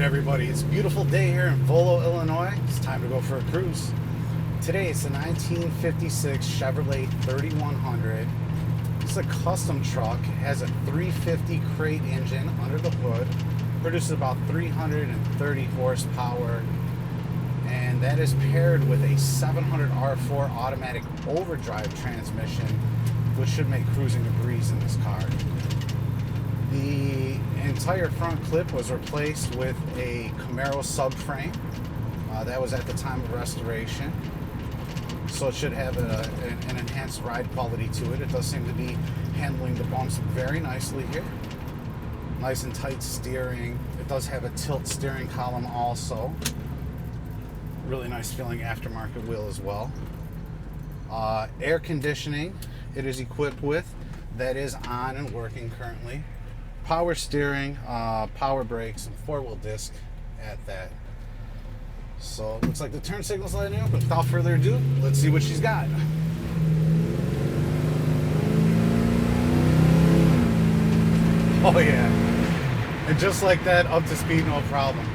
everybody? It's a beautiful day here in Volo, Illinois. It's time to go for a cruise. Today it's a 1956 Chevrolet 3100. It's a custom truck. It has a 350 crate engine under the hood. Produces about 330 horsepower. And that is paired with a 700 R4 automatic overdrive transmission, which should make cruising a breeze in this car. The entire front clip was replaced with a Camaro subframe. That was at the time of restoration. So it should have an enhanced ride quality to it. It does seem to be handling the bumps very nicely here. Nice and tight steering. It does have a tilt steering column also. Really nice feeling aftermarket wheel as well. Air conditioning it is equipped with. That is on and working currently. Power steering, power brakes, and four-wheel disc at that. So it looks like the turn signal's lighting up. Without further ado, let's see what she's got. Oh yeah. And just like that, up to speed, no problem.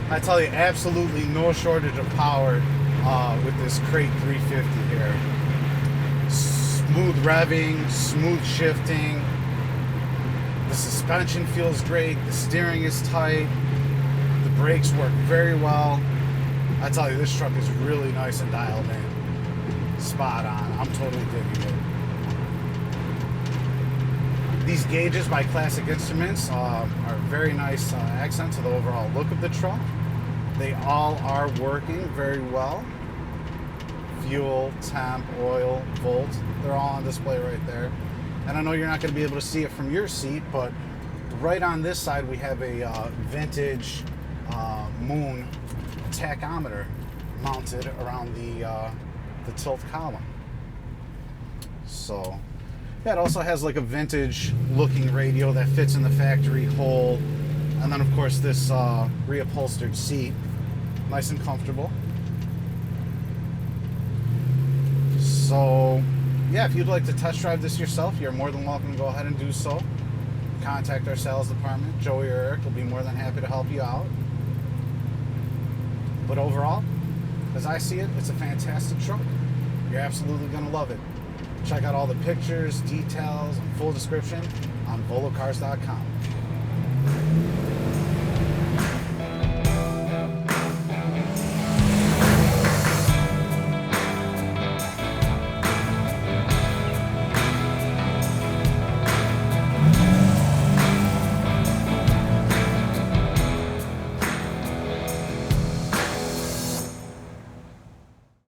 I tell you, absolutely no shortage of power with this Crate 350 here. Smooth revving, smooth shifting. The suspension feels great. The steering is tight. The brakes work very well. I tell you, this truck is really nice and dialed in. Spot on. I'm totally digging it. These gauges by Classic Instruments are a very nice accent to the overall look of the truck. They all are working very well. Fuel, temp, oil, volt, they're all on display right there. And I know you're not going to be able to see it from your seat, but right on this side we have a vintage Moon tachometer mounted around the tilt column. So yeah, it also has like a vintage looking radio that fits in the factory hole, and then of course this reupholstered seat, nice and comfortable. So yeah, if you'd like to test drive this yourself, you're more than welcome to go ahead and do so. Contact our sales department. Joey or Eric will be more than happy to help you out. But overall, as I see it, it's a fantastic truck. You're absolutely going to love it. Check out all the pictures, details, and full description on volocars.com.